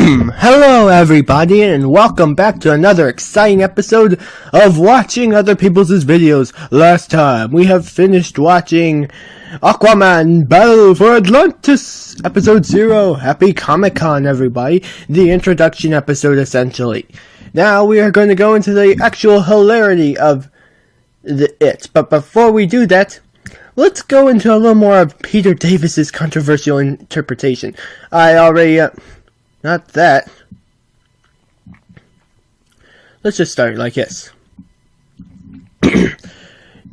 Hello everybody, and welcome back to another exciting episode of watching other people's videos. Last time we have finished watching Aquaman Battle for Atlantis episode 0. Happy Comic-Con everybody. The introduction episode essentially. Now we are going to go into the actual hilarity of it. But before we do that, let's go into a little more of Peter Davis's controversial interpretation. I already not that. Let's just start like this.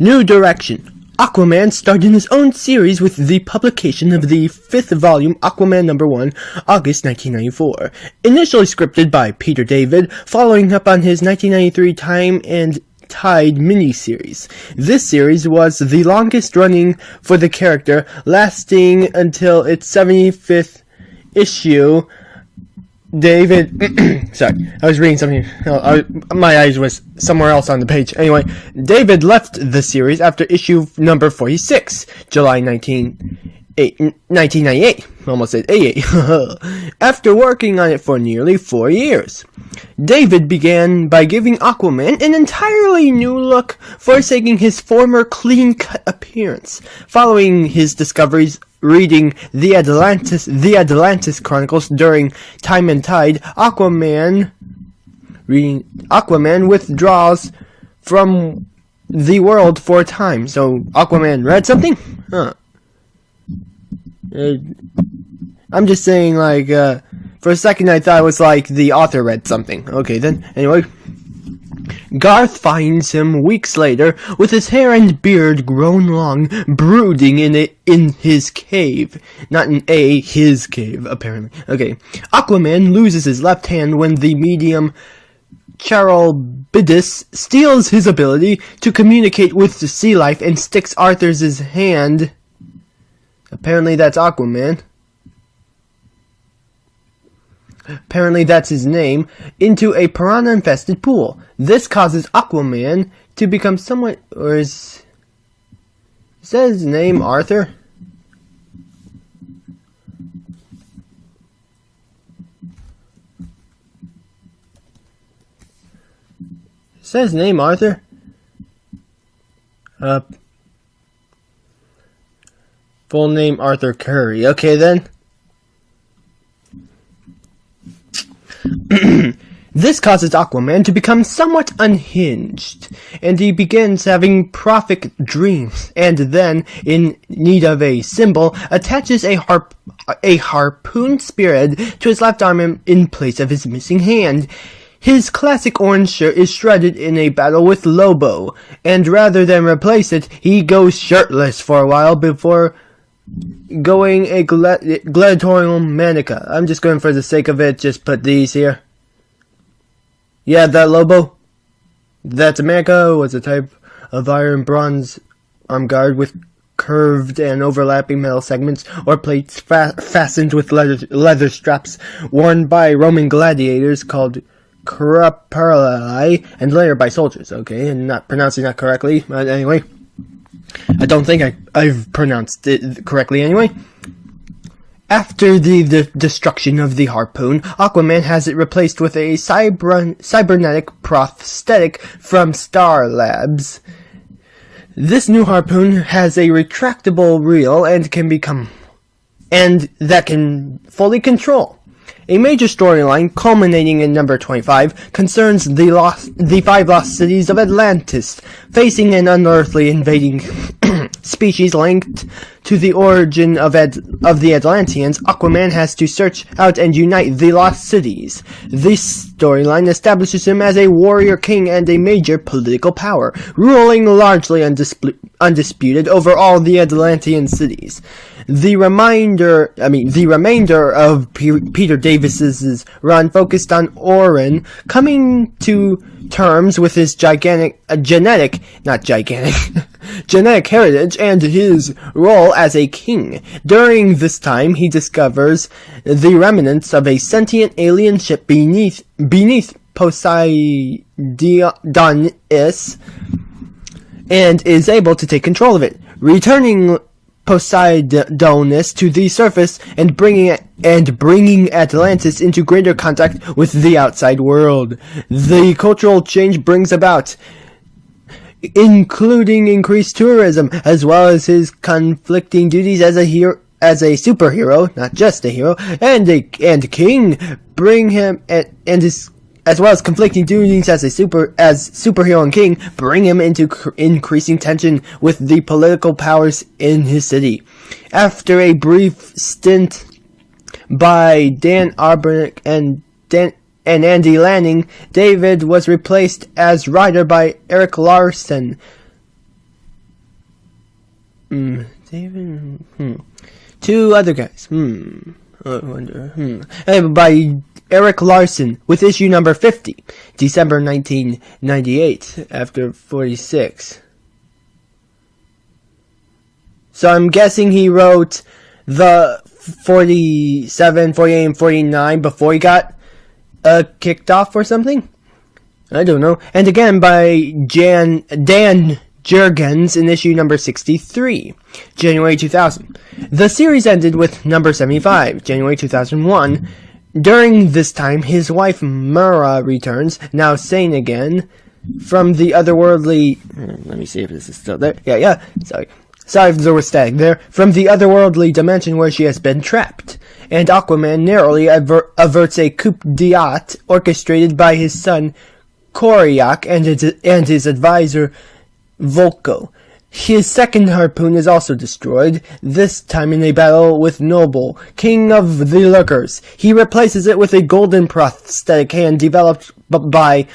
New direction. Aquaman started his own series with the publication of the 5th volume, Aquaman #1, August 1994. Initially scripted by Peter David, following up on his 1993 Time and Tide miniseries. This series was the longest running for the character, lasting until its 75th issue. David, sorry, I was reading something, my eyes was somewhere else on the page. Anyway, David left the series after issue number 46, July 1998, almost said 88, after working on it for nearly 4 years. David began by giving Aquaman an entirely new look, forsaking his former clean-cut appearance. Following his discoveries reading the Atlantis Chronicles during Time and Tide, Aquaman withdraws from the world for a time. So Aquaman read something? Huh. I'm just saying, like, for a second I thought it was like the author read something. Okay then, anyway. Garth finds him weeks later with his hair and beard grown long, brooding in his cave. Not in his cave, apparently. Okay. Aquaman loses his left hand when the medium Charalbidis steals his ability to communicate with the sea life and sticks Arthur's hand. Apparently that's Aquaman. Apparently that's his name, into a piranha-infested pool. This causes Aquaman to become somewhat, or is that his name, Arthur? Is that his name, Arthur? Full name, Arthur Curry. Okay then. This causes Aquaman to become somewhat unhinged, and he begins having prophetic dreams, and then, in need of a symbol, attaches a harpoon spearhead to his left arm in place of his missing hand. His classic orange shirt is shredded in a battle with Lobo, and rather than replace it, he goes shirtless for a while before going a gladiatorial manica. I'm just going for the sake of it, just put these here. Yeah, that Lobo. That's a manica, was a type of iron bronze arm guard with curved and overlapping metal segments or plates fastened with leather straps, worn by Roman gladiators called cruperli, and later by soldiers. Okay, and not pronouncing that correctly, but anyway. I don't think I've pronounced it correctly anyway. After the destruction of the harpoon, Aquaman has it replaced with a cybernetic prosthetic from Star Labs. This new harpoon has a retractable reel and that can fully control. A major storyline, culminating in number 25, concerns the 5 lost cities of Atlantis, facing an unearthly invading species linked to the origin of the Atlanteans. Aquaman has to search out and unite the lost cities. This storyline establishes him as a warrior king and a major political power, ruling largely undisputed over all the Atlantean cities. The remainder of Peter Davis's run focused on Orin coming to terms with his genetic heritage and his role as a king. During this time, he discovers the remnants of a sentient alien ship beneath Poseidonus and is able to take control of it. Returning Poseidonus to the surface and bringing Atlantis into greater contact with the outside world. The cultural change brings about, including increased tourism, as well as his conflicting duties as a superhero, not just a hero, and king, bring him and his, as well as conflicting duties as superhero and king, bring him into increasing tension with the political powers in his city. After a brief stint by Dan Arbonick and Andy Lanning, David was replaced as writer by Eric Larson. Two other guys. I wonder. By Eric Larson with issue number 50, December 1998, after 46. So I'm guessing he wrote the 47, 48, and 49 before he got kicked off or something? I don't know. And again by Dan Jurgens in issue number 63, January 2000. The series ended with number 75, January 2001. During this time, his wife Mura returns, now sane again, from the otherworldly... Let me see if this is still there. Yeah, sorry if there was static there. From the otherworldly dimension where she has been trapped. And Aquaman narrowly averts a coup d'etat orchestrated by his son Koryak and his advisor Volko. His second harpoon is also destroyed, this time in a battle with Noble, king of the Lurkers. He replaces it with a golden prosthetic hand developed by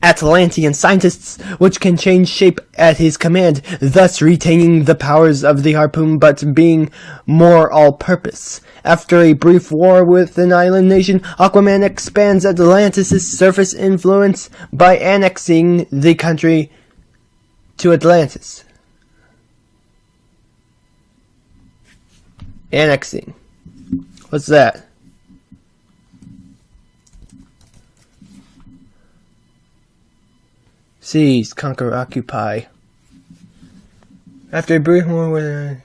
Atlantean scientists, which can change shape at his command, thus retaining the powers of the harpoon but being more all-purpose. After a brief war with an island nation, Aquaman expands Atlantis' surface influence by annexing the country to Atlantis. Annexing. What's that? Seize, conquer, occupy. After a brief war with...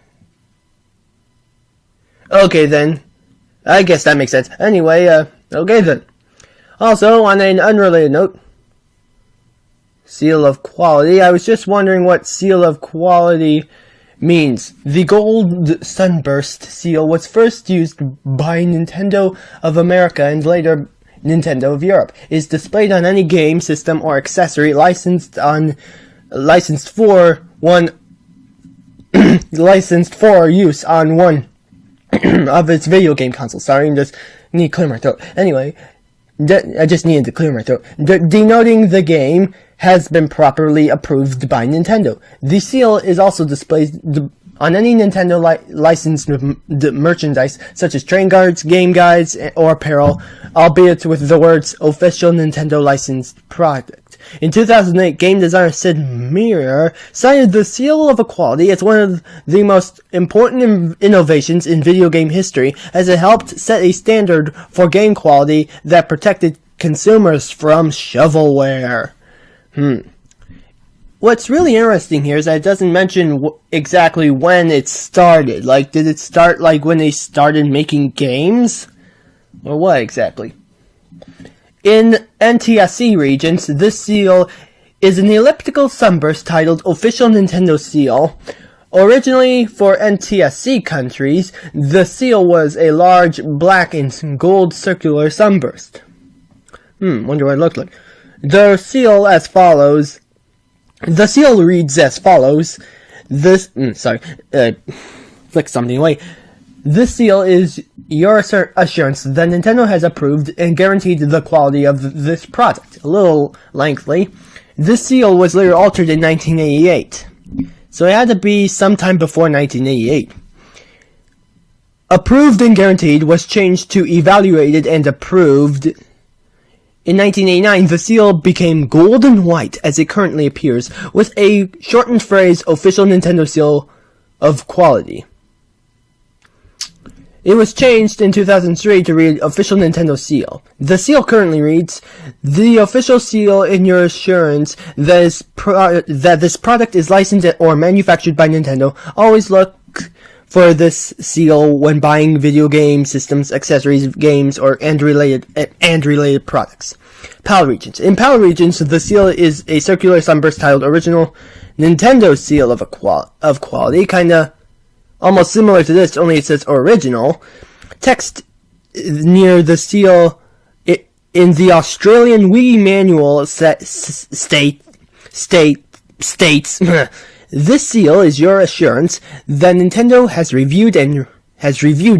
Okay then. I guess that makes sense. Anyway, okay then. Also, on an unrelated note, seal of quality. I was just wondering what seal of quality means. The gold sunburst seal was first used by Nintendo of America and later Nintendo of Europe. It is displayed on any game, system, or accessory licensed for use on one of its video game consoles. Sorry, I just need to clear my throat. Anyway, I just needed to clear my throat. Denoting the game has been properly approved by Nintendo. The seal is also displayed on any Nintendo licensed merchandise, such as train guards, game guides, or apparel, albeit with the words official Nintendo licensed product. In 2008, game designer Sid Meier cited the seal of equality as one of the most important innovations in video game history, as it helped set a standard for game quality that protected consumers from shovelware. What's really interesting here is that it doesn't mention exactly when it started. Like, did it start like when they started making games? Or what exactly? In NTSC regions, this seal is an elliptical sunburst titled Official Nintendo Seal. Originally for NTSC countries, the seal was a large black and gold circular sunburst. Wonder what it looked like. The seal reads as follows. Flick something away. This seal is your assurance that Nintendo has approved and guaranteed the quality of this product. A little lengthy. This seal was later altered in 1988. So it had to be sometime before 1988. Approved and guaranteed was changed to evaluated and approved. In 1989, the seal became gold and white as it currently appears, with a shortened phrase, Official Nintendo Seal of Quality. It was changed in 2003 to read Official Nintendo Seal. The seal currently reads, the official seal in your assurance that this product is licensed or manufactured by Nintendo. Always look for this seal when buying video game systems, accessories, games, and related products. PAL Regions. In PAL Regions, the seal is a circular sunburst titled Original Nintendo Seal of quality, kinda almost similar to this, only it says Original. Text near the seal in the Australian Wii manual states this seal is your assurance that Nintendo has reviewed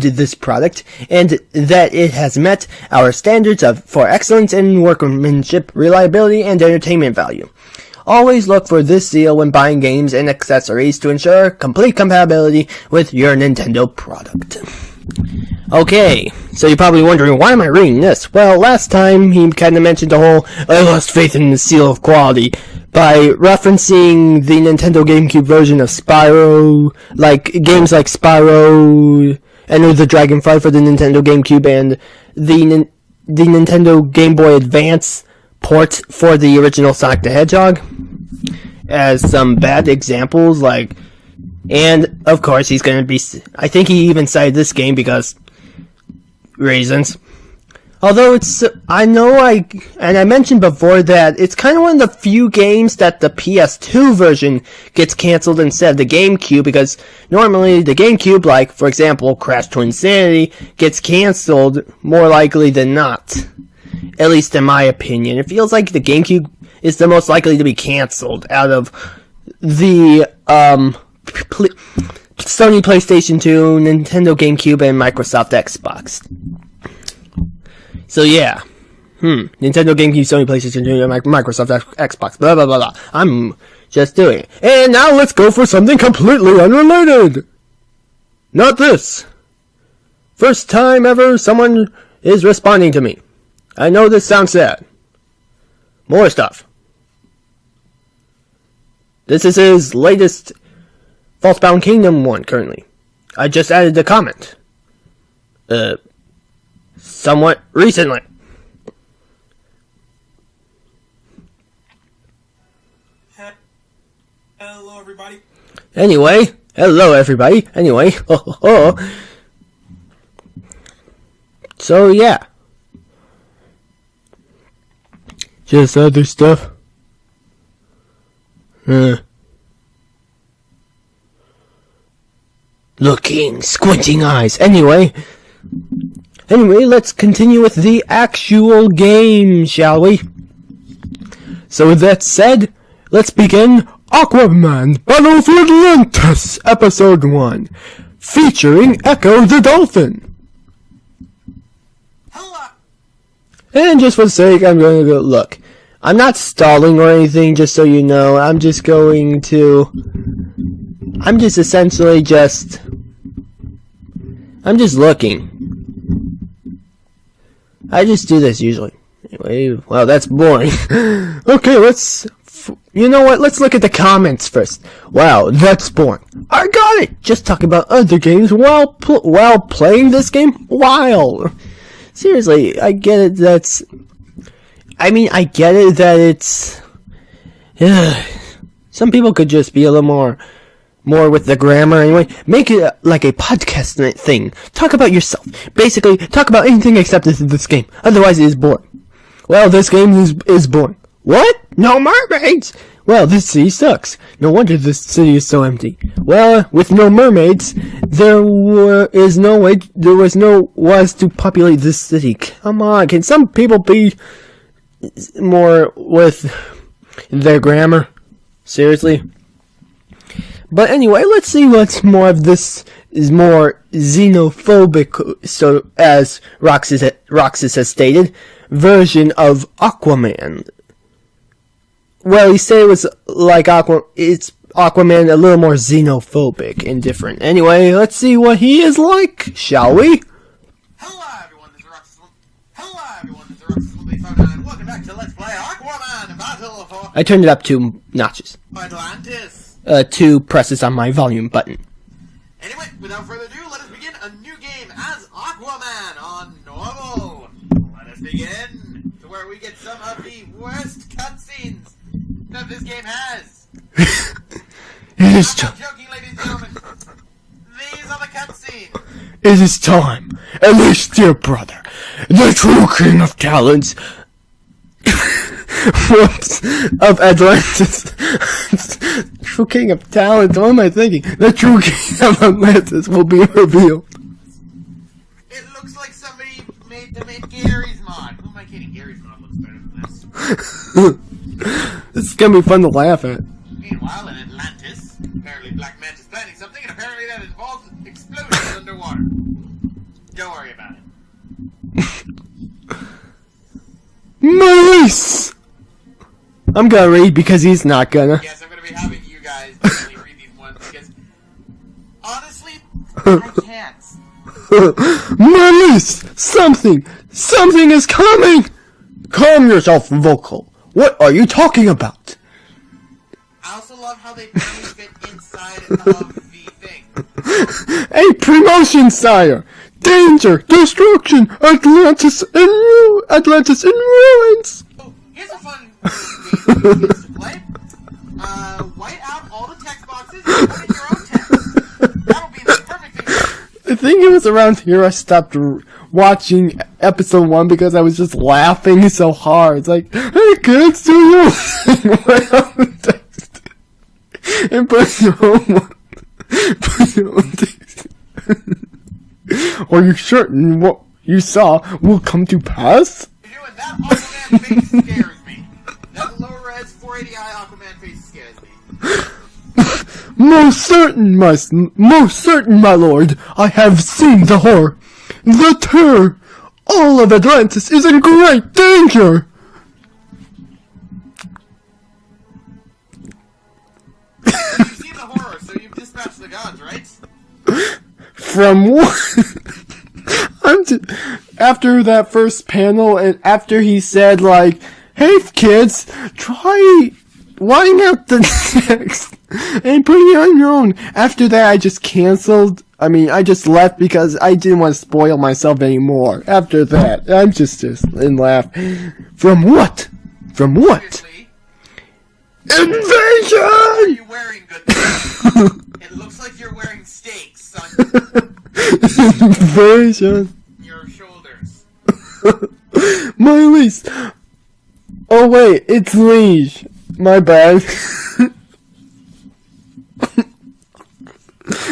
this product and that it has met our standards for excellence in workmanship, reliability, and entertainment value. Always look for this seal when buying games and accessories to ensure complete compatibility with your Nintendo product. Okay, so you're probably wondering, why am I reading this? Well, last time he kind of mentioned the whole, I lost faith in the seal of quality, by referencing the Nintendo GameCube version of Spyro, like games like Spyro, Enter the Dragonfly for the Nintendo GameCube, and the Nintendo Game Boy Advance port for the original Sonic the Hedgehog, as some bad examples, like, and of course he's gonna be, I think he even cited this game because reasons. Although I mentioned before that it's kind of one of the few games that the PS2 version gets cancelled instead of the GameCube, because normally the GameCube, like, for example, Crash to Insanity, gets cancelled more likely than not. At least in my opinion. It feels like the GameCube is the most likely to be cancelled out of the, Sony PlayStation 2, Nintendo GameCube, and Microsoft Xbox. So yeah, Nintendo GameCube, Sony PlayStation 2, and Microsoft Xbox, blah blah blah blah. I'm just doing it. And now let's go for something completely unrelated. Not this. First time ever someone is responding to me. I know this sounds sad. More stuff. This is his latest Falsebound Kingdom one currently. I just added the comment. Somewhat recently. Hello, everybody. Hello, everybody. Anyway, So, yeah. Just other stuff. Looking, squinting eyes. Anyway, let's continue with the actual game, shall we? So with that said, let's begin Aquaman Battle for Atlantis, Episode 1, featuring Echo the Dolphin. Hello. And just for the sake, I'm going to go, look, I'm not stalling or anything, just so you know, I'm just looking. I just do this usually. Anyway, well, that's boring. Okay, you know what? Let's look at the comments first. Wow, that's boring. I got it! Just talk about other games while playing this game? Wow. Seriously, I get it that it's... some people could just be a little more with the grammar anyway. Make it like a podcast thing. Talk about yourself. Basically, talk about anything except this game. Otherwise, it is boring. Well, this game is boring. What? No mermaids? Well, this city sucks. No wonder this city is so empty. Well, with no mermaids, there was no to populate this city. Come on, can some people be more with their grammar? Seriously? But anyway, let's see what's more of this is more xenophobic, so as Roxas has stated, version of Aquaman. Well, he said it was like it's Aquaman a little more xenophobic and different. Anyway, let's see what he is like, shall we? Hello everyone, this is Roxas. And welcome back to Let's Play Aquaman Battle for I turned it up 2 notches. Atlantis. 2 presses on my volume button. Anyway, without further ado, let us begin a new game as Aquaman on normal. Let us begin to where we get some of the worst cutscenes that this game has. It is I'm not joking, ladies and gentlemen. These are the cutscene. It is time. At least, dear brother, the true king of talents. Whoops. Of Atlantis. True king of talents. What am I thinking? The true king of Atlantis will be revealed. It looks like somebody made Gary's mod. Who am I kidding? Gary's mod looks better than this. This is gonna be fun to laugh at. Meanwhile, in Atlantis, apparently Black Manta's planning something, and apparently that involves explosions underwater. Don't worry about it. Maurice! I'm gonna read because he's not gonna. Yes, I'm gonna be having you guys definitely read these ones because, honestly, I can't. Maurice! Something is coming! Calm yourself, Vocal. What are you talking about? I also love how they barely fit inside of the thing. A promotion, sire! Danger! Destruction! Atlantis in ruins! Oh, here's a fun game to play. White out all the text boxes and put in your own text. That'll be the perfect thing. I think it was around here I stopped watching episode 1 because I was just laughing so hard. It's like, hey kids, do your white out the text and put your own one. Put your own text. Are you certain what you saw will come to pass? You're doing that Aquaman face scares me. That low-res 480i Aquaman face scares me. Most certain, my lord. I have seen the horror, the terror. All of Atlantis is in great danger. You've seen the horror, so you've dispatched the gods, right? From what? After that first panel, and after he said, like, hey kids, try whiting out the text and putting it on your own. After that, I just canceled. I mean, I just left because I didn't want to spoil myself anymore. After that, I'm just in laugh. From what? From what? Seriously? Invasion! Are you wearing good things? It looks like you're wearing steaks on Invasion. your shoulders. My lease. Oh wait, it's liege. My bad.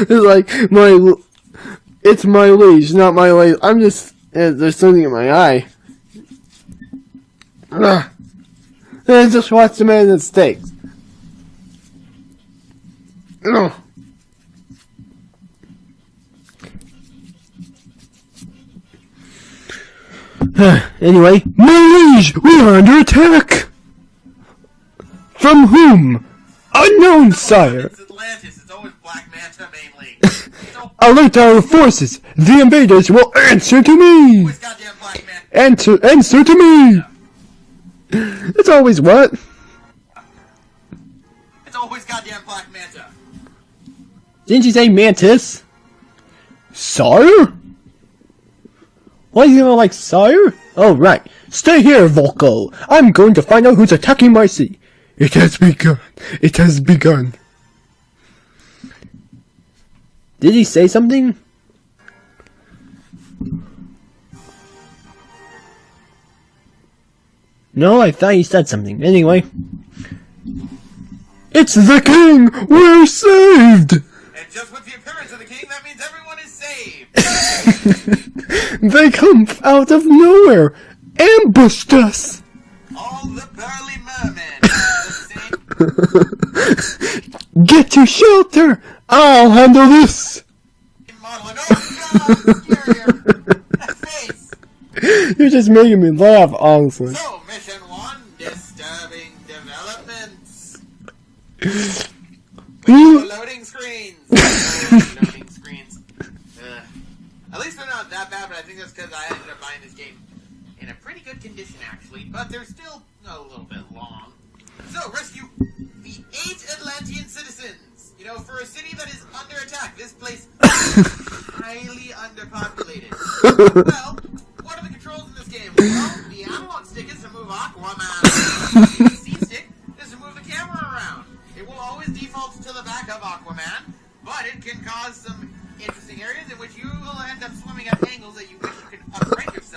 It's like it's my liege, not my liege. I'm just there's something in my eye. Ugh. And I just watched the man that steaks. Ugh. Anyway, my liege, we are under attack! From whom? Unknown, sire! It's Atlantis, it's always Black Manta mainly. Alert our forces! The invaders will answer to me! Always goddamn Black Manta. Answer to me! It's always what? It's always goddamn Black Manta. Didn't you say mantis? Sire? Why do you know like sire? Oh right. Stay here, Volko. I'm going to find out who's attacking my city. It has begun. It has begun. Did he say something? No, I thought he said something. Anyway. It's the king! We're saved! And just with the appearance of the king, that means everyone is saved! They come out of nowhere! Ambushed us! All the burly mermen! Get to shelter! I'll handle this! Modeling. Oh god, scarier! That face! You're just making me laugh, honestly. So, mission 1, disturbing developments. Loading screens. Loading screens. At least they're not that bad, but I think that's because I ended up buying this game in a pretty good condition, actually. But they're still a little bit long. So, rescue the 8 Atlantean citizens. You know, for a city that is under attack, this place is highly underpopulated. Well, what are the controls in this game? Well, the analog stick is to move Aquaman. The C stick is to move the camera around. It will always default to the back of Aquaman, but it can cause some interesting areas in which you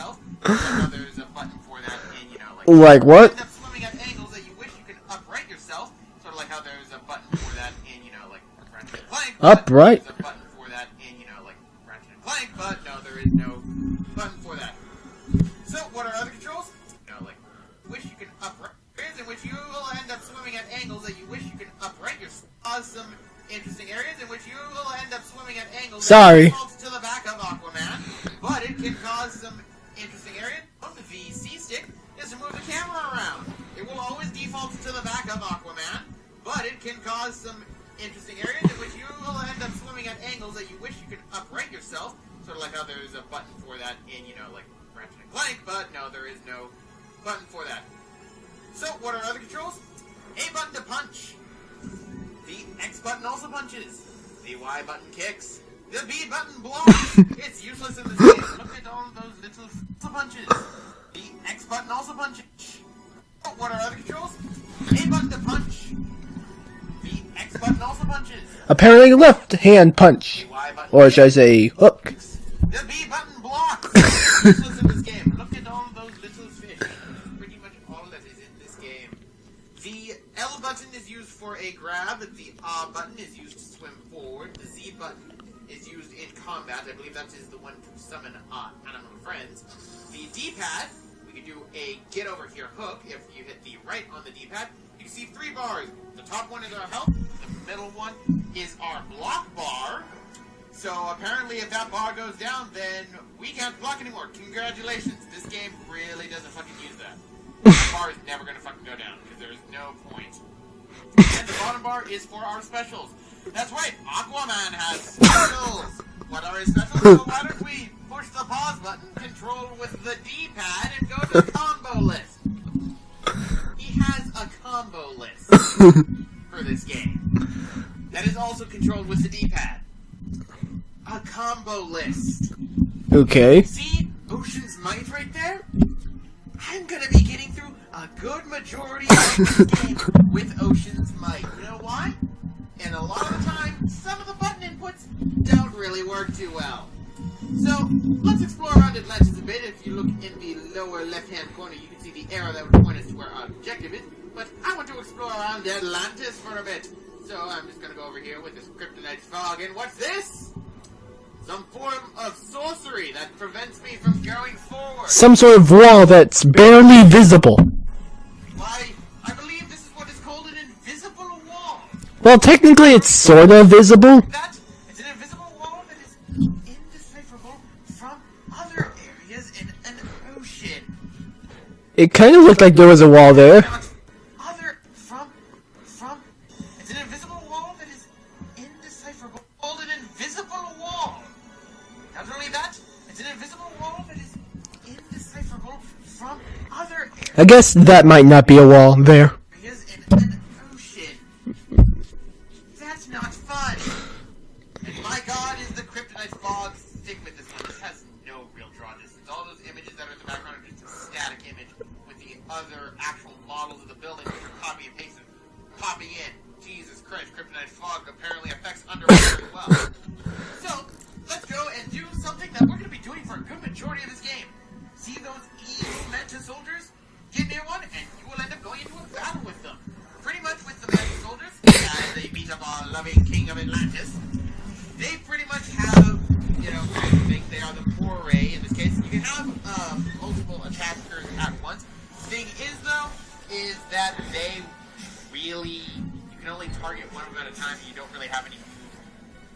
yourself. There's a button for that, and you know, Like what? end up swimming at angles that you wish you could upright yourself. Sort of like how there's a button for that, and you know, like Ratchet and Clank. Upright? There's a button for that, and you know, like Ratchet and Clank, but no, there is no button for that. So, what are other controls? You know, like wish you could upright areas in which you will end up swimming at angles that you wish you could upright yourself. Some interesting areas in which you will end up swimming at angles Sorry. that defaults to the back of Aquaman, but it can cause some interesting areas. The C stick is to move the camera around. It will always default to the back of Aquaman, but it can cause some interesting areas in which you will end up swimming at angles that you wish you could upright yourself. Sort of like how there's a button for that in, you know, like Ratchet and Clank, but no, there is no button for that. So, what are other controls? A button to punch. The X button also punches. The Y button kicks. The B button blocks. It's useless in this game. Look at all of those little punches. The X button also punches. Oh, what are other controls? A button to punch. The X button also punches. Apparently left hand punch. The Y button Or should I say hook? The B button blocks. It's useless in this game. Look at all of those little fish. That's pretty much all that is in this game. The L button is used for a grab. The A button is used to swim forward. The Z button is used in combat. I believe that is the one to summon animal friends. The D-pad, we can do a get over here hook. If you hit the right on the D-pad, you can see 3 bars. The top one is our health. The middle one is our block bar. So apparently if that bar goes down, then we can't block anymore. Congratulations. This game really doesn't fucking use that. The bar is never going to fucking go down, because there's no point. And the bottom bar is for our specials. That's right, Aquaman has specials! What are his specials? So why don't we push the pause button, control with the D-pad, and go to the combo list. He has a combo list for this game. That is also controlled with the D-pad. A combo list. Okay. See Ocean's Might right there? I'm gonna be getting through a good majority of this game with Ocean's Might. You know why? And a lot of the time, some of the button inputs don't really work too well. So, let's explore around Atlantis a bit. If you look in the lower left-hand corner, you can see the arrow that would point us to where our objective is. But I want to explore around Atlantis for a bit. So, I'm just gonna go over here with this kryptonite fog. And what's this? Some form of sorcery that prevents me from going forward. Some sort of wall that's barely visible. Why, I believe this is what is called an invisible wall. Well, technically it's sort of visible. That is an invisible wall that is indecipherable from other areas in an ocean. It kind of looked like there was a wall there. It's an invisible wall that is indecipherable. Called an invisible wall. Not only that, it's an invisible wall that is indecipherable from other areas. I guess that might not be a wall there. Areas in an ocean. That's not fun. And my god, is the kryptonite fog thick with this one. This has no real draw distance. All those images that are in the background are just a static image with the other actual models of the building which are copy and pasted, popping in. Jesus Christ, kryptonite fog apparently affects underwater as well. So, let's go and do something that we're going to be doing for a good majority of this game. See those evil Mantis soldiers? Get near one, and you will end up going into a battle with them. Pretty much with the Mantis soldiers, as they beat up our loving king of Atlantis, they pretty much have, you know, I think they are the foray in this case. You can have multiple attackers at once. Thing is, though, is that they really, you can only target one of them at a time, and you don't really have any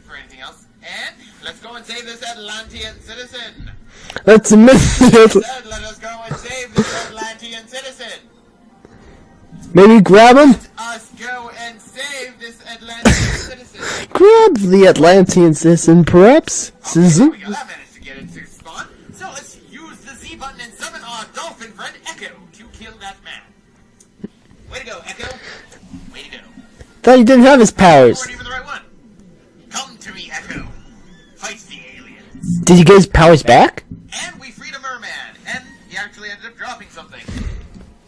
for anything else. And let's go and save this Atlantean citizen. Let's miss it. Let us go and save this Atlantean citizen. Maybe grab him? Let us go and save this Atlantean citizen. Grab the Atlantean citizen, perhaps? Okay, there we go. That managed to get it to spawn. So let's use the Z button and summon our dolphin friend Echo to kill that man. Way to go, Echo. Way to go. Thought he didn't have his powers. We're even the right one. Come to me, Echo. Fight the aliens. Did he get his powers back? And we freed a merman, and he actually ended up dropping something.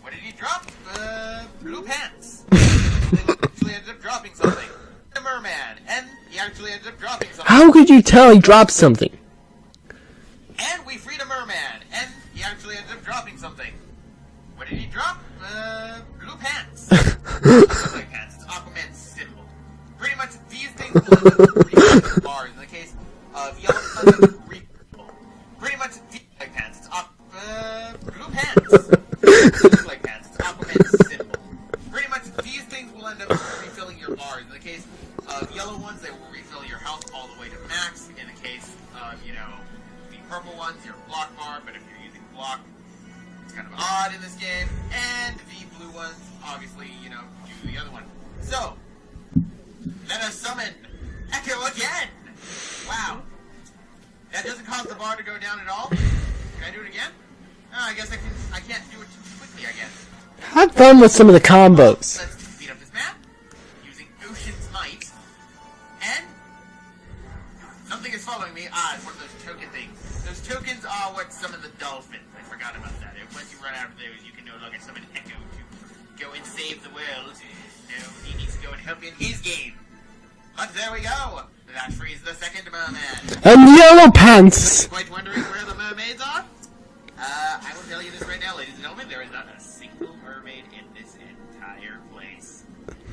What did he drop? Blue pants. He actually ended up dropping something. A merman, and he actually ended up dropping something. How could you tell he dropped something? And we freed a merman, and he ended up dropping something. What did he drop? Blue pants. Blue pants. It's Aquaman's symbol. Pretty much these things will end up refilling bars. In the case of yellow pants, pretty much these like pants. It's blue pants. Blue like pants. It's Aquaman's symbol. Pretty much these things will end up refilling your bars. In the case of yellow ones, they will refill your health all the way to max. In the case of, you know, the purple ones, your block bar, but if you're using block, it's kind of odd in this game. And the blue ones, obviously, you know, do the other one. So, let us summon Echo again! Wow. That doesn't cause the bar to go down at all? Can I do it again? Oh, I guess I can't do it too quickly, I guess. Have fun with some of the combos. Let's speed up this map using Ocean's Might. And something is following me. It's one of those token things. Those tokens are what summon the dolphins. I forgot about that. And once you run out of those, you can no longer summon Echo to go and save the world. No, he needs to go and help in his game. But there we go. That frees the second merman. And yellow pants. Quite wondering where the mermaids are? I will tell you this right now, ladies and gentlemen. There is not a single mermaid in this entire place.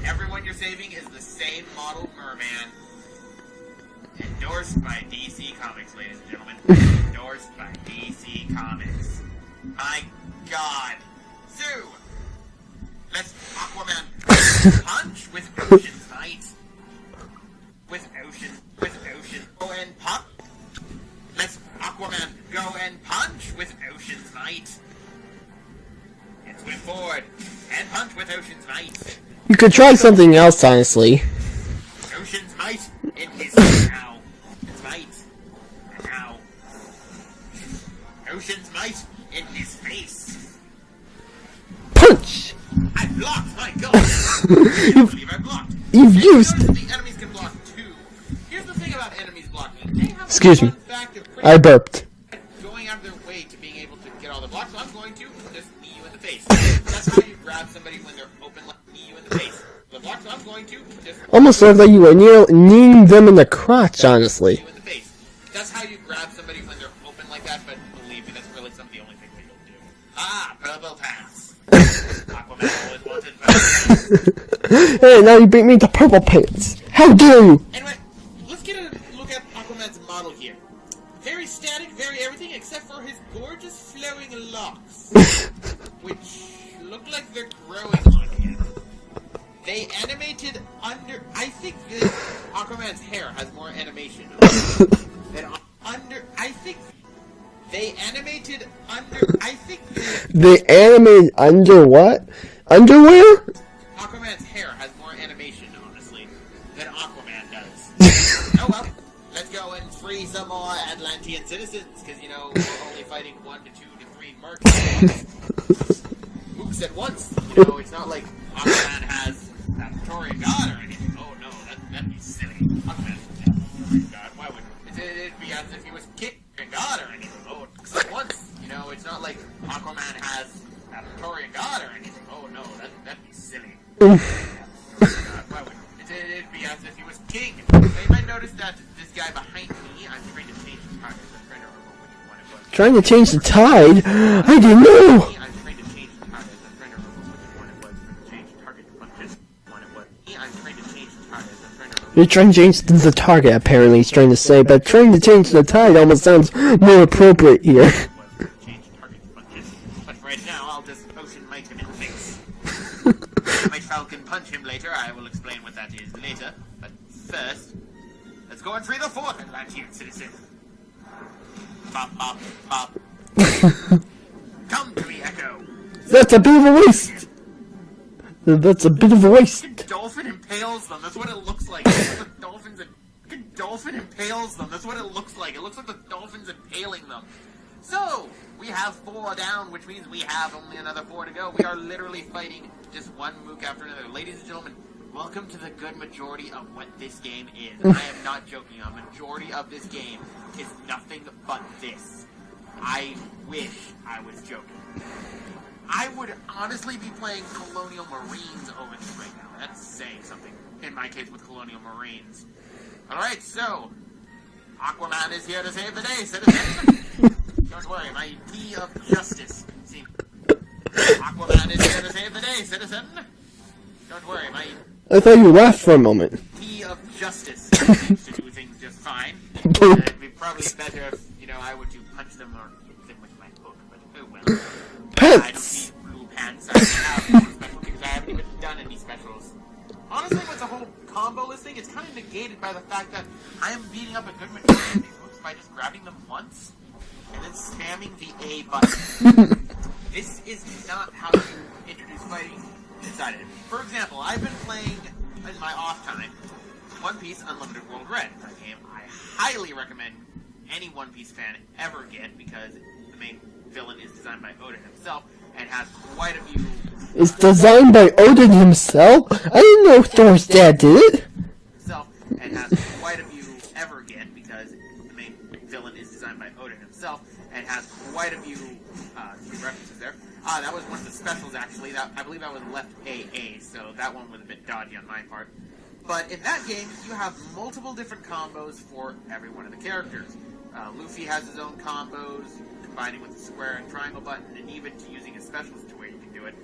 Everyone you're saving is the same model merman. Endorsed by DC Comics, ladies and gentlemen. Endorsed by DC Comics. My God. So, let's Aquaman punch with Ocean's Might. With Ocean. Go and pop. Let's Aquaman go and punch with Ocean's Might. And swim forward. And punch with Ocean's Might. You could try something else, honestly. Ocean's Might in his now. His might. And now. Ocean's Might in his face. Punch! I blocked, my God! I can't believe I blocked. You've used... The enemies can block too. Here's the thing about enemies blocking. They have Excuse me. fact of I burped. going out of their way to being able to get all the blocks, so I'm going to just knee you in the face. That's how you grab somebody when they're open, like knee you in the face. The blocks, so I'm going to just Almost sounds like you were kneeing them in the crotch, honestly. knee you in the face. That's how you grab somebody when they're open like that, but believe me, that's really some of the only thing that you'll do. Purple pants. Aquaman always wanted purple pants. Hey, now you beat me to purple pants. How dare you? Anyway, let's get a look at Aquaman's model here. Very static, very everything, except for his gorgeous flowing locks, which look like they're growing on him. They animated under... I think Aquaman's hair has more animation than under... I think... They animated under... I think... They animated under what? Underwear? Aquaman's hair has more animation, honestly, than Aquaman does. Oh well, let's go and free some more Atlantean citizens, because, you know, we're only fighting 1 to 2 to 3 mercs. Oops, at once. You know, it's not like Aquaman has that Victorian god or anything. Oh no, that'd be silly. Aquaman doesn't have a Victorian god. Why would it'd be as if he was king god or anything. Oh, at once. You know, it's not like Aquaman has that Victorian god or anything. Oh no, that'd be silly. Why would it'd be as if he was king. You might notice that this guy behind me, I'm trying to change the target. I'm trying to remember which one it was. Trying to change the tide? I didn't know! I'm trying to change the target. I'm trying to remember which one it was. Change the target to punch one it was. I'm trying to change the target. I'm trying to remember. You're trying to change the target, apparently he's trying to say, but trying to change the tide almost sounds more appropriate here. Change the target to punch it. But right now, I'll just Ocean Might him in the face. Might Falcon punch him later. I will explain what that is later. But first, let's go and free the fourth Atlantean citizen. Bop, bop, bop. Come to me, Echo. That's a bit of a waste! That's a bit of a waste. Dolphin impales them. That's what it looks like. Dolphin impales them. That's what it looks like. It looks like the dolphin's impaling them. So, we have 4 down, which means we have only another 4 to go. We are literally fighting just one mook after another. Ladies and gentlemen, welcome to the good majority of what this game is. I am not joking. A majority of this game is nothing but this. I wish I was joking. I would honestly be playing Colonial Marines over this right now. That's saying something. In my case, with Colonial Marines. Alright, so, Aquaman is here to save the day, citizens. Don't worry, my key of justice. See, Aquaman is here to save the day, citizen. Don't worry, my I thought you laughed for a moment. key of justice seems to do things just fine. It'd be probably better if, I were to punch them or hit them with my hook, but oh well. Pants! I don't need blue pants. I don't have special because I haven't even done any specials. Honestly, with the whole combo listing, it's kind of negated by the fact that I am beating up a good majority of these moves by just grabbing them once and then spamming the A button. This is not how you introduce fighting inside it. For example, I've been playing in my off time One Piece Unlimited World Red. A game I highly recommend any One Piece fan ever get because the main villain is designed by Oda himself and has quite a few... It's designed by Odin himself? I didn't know Thor's dad did it. And has quite a few ever get because the main villain is designed by Oda himself and has quite a few references there. That was one of the specials actually. I believe I was left AA, so that one was a bit dodgy on my part. But in that game, you have multiple different combos for every one of the characters. Luffy has his own combos, combining with the square and triangle button, and even to using his specials to where you can do it.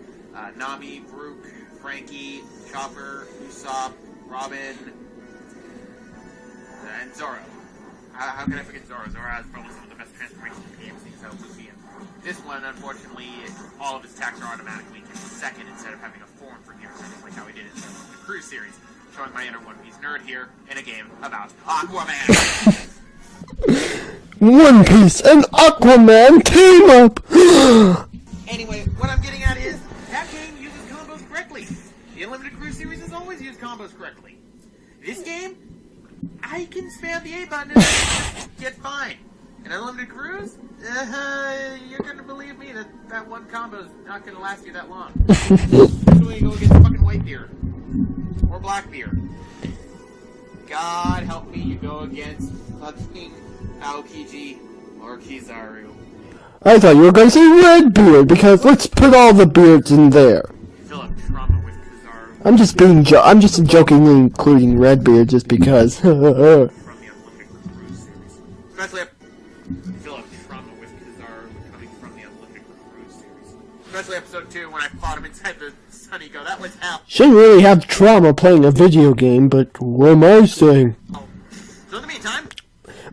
Nami, Brook, Frankie, Chopper, Usopp, Robin, and Zoro. How can I forget Zoro? Zoro has probably some of the best transformations in the game, so Luffy. This one, unfortunately, all of his attacks are automatically in second instead of having a form for gear, like how we did in the Cruise series. Showing my inner One Piece nerd here in a game about Aquaman. One Piece and Aquaman team up! Anyway, what I'm getting at is, that game uses combos correctly. The Unlimited Cruise series has always used combos correctly. This game, I can spam the A button and get fine. In Unlimited Cruise, you're gonna believe me that one combo's not gonna last you that long. Especially when you go against fucking Whitebeard. Or Blackbeard. God help me, you go against fucking Aokiji or Kizaru. I thought you were going to say Redbeard, because let's put all the beards in there. Fill up trauma with Kizaru. I'm just jokingly including Redbeard just because. From the Unlimited Cruise series. Especially fill up trauma with Kizaru coming from the Unlimited Cruise series. Especially episode 2 when I fought him inside the Sunny Go. That was hell. Shouldn't really have trauma playing a video game, but what am I saying? Oh. So in the meantime...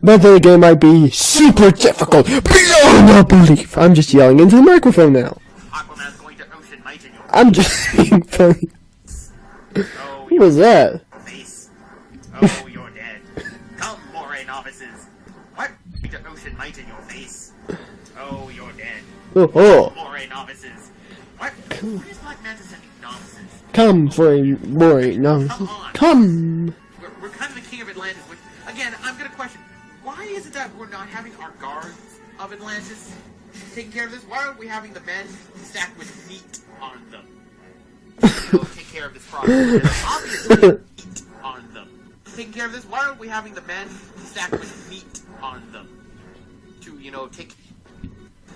But the game might be super difficult, beyond our belief. I'm just yelling into the microphone now. Aquaman's going to ocean might in your I'm just being funny. Oh, Who was that? Face. Oh, you're dead. Come, moray novices. What? To ocean might in your face. Oh, you're dead. Oh. Moray novices. What? Why is Black Manta sending novices? Come for a boy, no. Come on. Come. We're kind of the king of Atlantis, which, again, I'm gonna question, why is it that we're not having our guards of Atlantis taking care of this? Why aren't we having the men stacked with meat on them? To take care of this problem. There's obviously meat on them. Taking care of this, why aren't we having the men stacked with meat on them? To,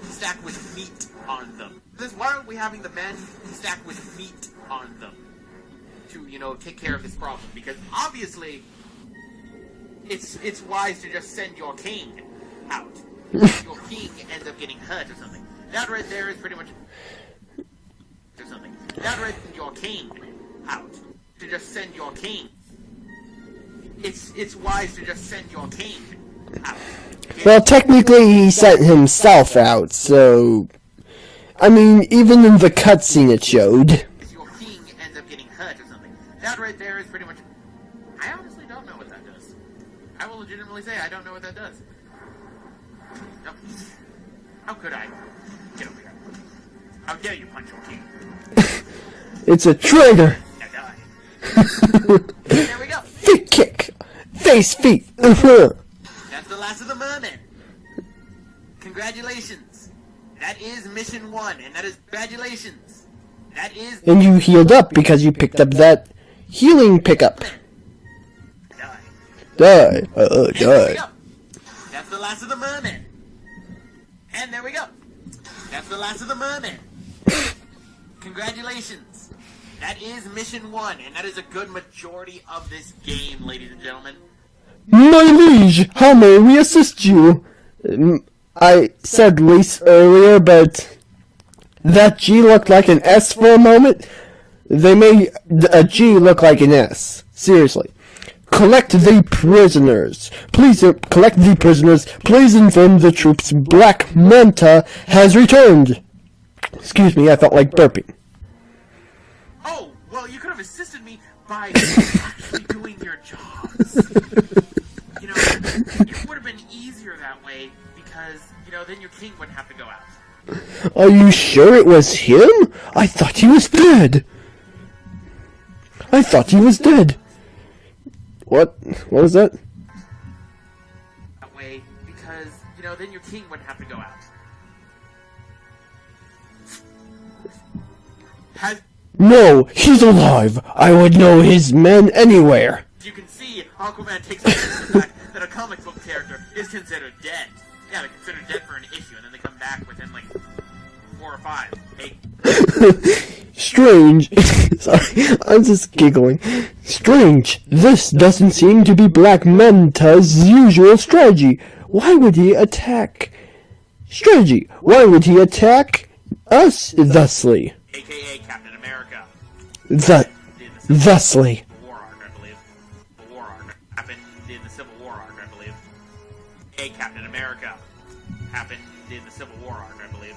stacked with meat on them. Why aren't we having the men stacked with meat on them? To, take care of this problem. Because obviously, it's wise to just send your king out. If your king ends up getting hurt or something. That right there is pretty much... or something. That right, your king out. To just send your king. It's wise to just send your king out. Well, technically he sent himself out, so... I mean, even in the cutscene it showed. If your king ends up getting hurt or something. That right there is pretty much... I honestly don't know what that does. I will legitimately say I don't know what that does. No. How could I? Get over here. How dare you punch your king? It's a traitor! Now die. There we go. Feet kick! Face feet! That's the last of the mermen. Congratulations. That is mission 1, and that is congratulations. That is... And you healed up because you picked up that healing pickup. Die. Die. And there we Die. go. That's the last of the mermen. And there we go. That's the last of the mermen. Congratulations. That is mission 1, and that is a good majority of this game, ladies and gentlemen. My liege, how may we assist you? I said lease earlier, but that G looked like an S for a moment. They made a G look like an S. Seriously. Collect the prisoners. Please collect the prisoners. Please inform the troops Black Manta has returned. Excuse me, I felt like burping. Oh, well, you could have assisted me by actually doing your jobs. You know, it would have been easier that way because, you know, then your king wouldn't have to go out. Are you sure it was him? I thought he was dead. What? What was that? That way because, you know, then your king wouldn't have to go out. No, he's alive. I would know his men anywhere. You can see, Aquaman takes offense to the fact that a comic book character is considered dead. Yeah, they're considered dead for an issue, and then they come back within, like, 4 or 5. 8. Strange. Sorry, I'm just giggling. Strange. This doesn't seem to be Black Manta's usual strategy. Why would he attack? Strategy. Why would he attack us thusly? AKA Captain America. Thusly. The war arc, I believe. The war arc happened in the Civil War arc, I believe. Captain America happened in the Civil War arc, I believe.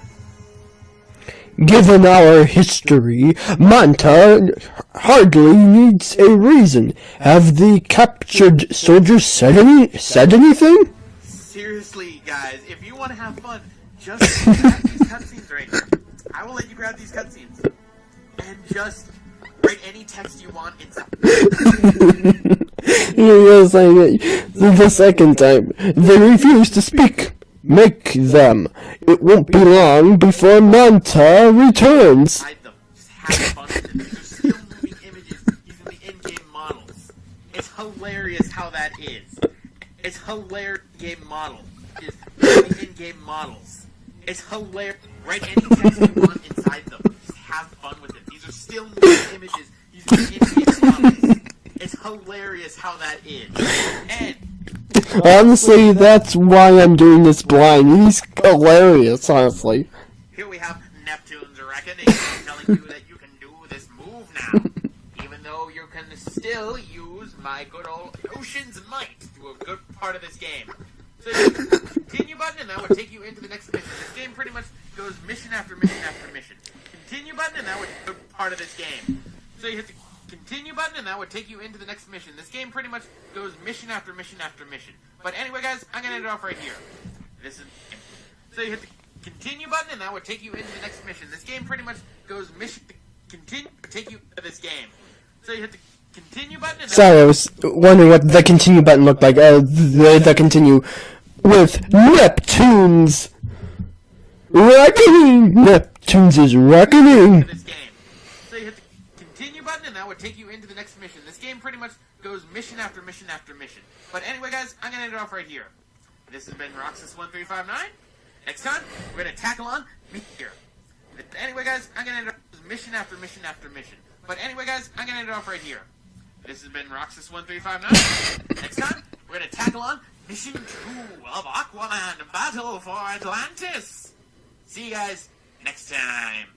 Given our history, Manta hardly needs a reason. Have the captured soldiers said anything? Seriously, guys, if you want to have fun, just grab these cutscenes right here. I will let you grab these cutscenes. And just write any text you want inside. You're saying it the second time. They refuse to speak. Make them. It won't be long before Manta returns. Hide them. Just have fun with it. These are still moving images using the in-game models. It's hilarious how that is. It's hilarious game model. It's the in-game models. It's hilarious. Write any text you want inside them. Just have fun with it. These are still moving images using the in-game models. It's hilarious how that is. And honestly, that's why I'm doing this blind. He's hilarious, honestly. here we have Neptune's Reckoning telling you that you can do this move now. Even though you can still use my good old Ocean's Might to do a good part of this game. So you hit the continue button and that would take you into the next mission. This game pretty much goes mission after mission after mission. Continue button and that would be a good part of this game. So you hit the continue button and that would take you into the next mission. This game pretty much goes mission after mission after mission. But anyway, guys, I'm going to end it off right here. This is... So you hit the continue button and that would take you into the next mission. This game pretty much goes mission... Continue to take you to this game. So you hit the continue button and... Sorry, I was wondering what the continue button looked like. The continue with Neptune's Reckoning! Neptune's Reckoning! This game. So you hit the continue button and that would take you into the next mission. This game pretty much goes mission after mission after mission. But anyway, guys, I'm going to end it off right here. This has been Roxas1359. Next time, we're going to tackle on me here. Anyway, guys, I'm going to end it off mission after mission after mission. But anyway, guys, I'm going to end it off right here. This has been Roxas1359. Next time, we're going to tackle on Mission 2 of Aquaman Battle for Atlantis. See you guys next time.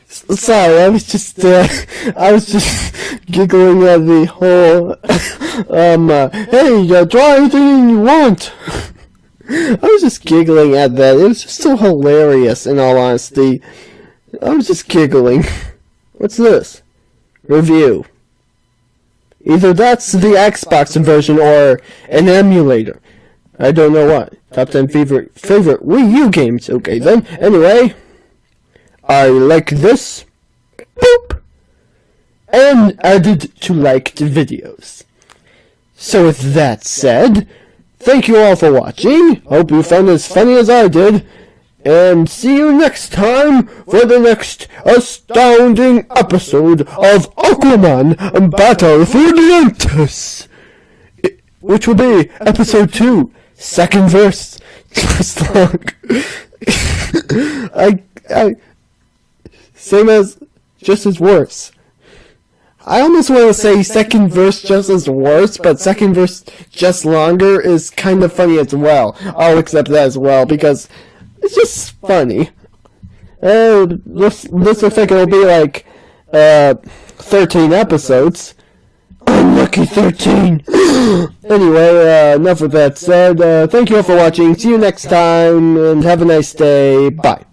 Sorry, I was just giggling at the whole, hey, draw anything you want. I was just giggling at that. It was just so hilarious, in all honesty. I was just giggling. What's this? Review. Either that's the Xbox version or an emulator. I don't know what. Top 10 favorite Wii U games. Okay then. Anyway, I like this. Boop. And added to liked videos. So with that said, thank you all for watching. Hope you found it as funny as I did. And see you next time for the next astounding episode of Aquaman Battle for Atlantis, which will be episode 2, second verse. Just long. I same as just as worse. I almost want to say second verse just as worse, but second verse just longer is kind of funny as well. I'll accept that as well, because it's just funny. This looks like it'll be like 13 episodes. Unlucky 13! Anyway, enough with that said. Thank you all for watching. See you next time, and have a nice day. Bye.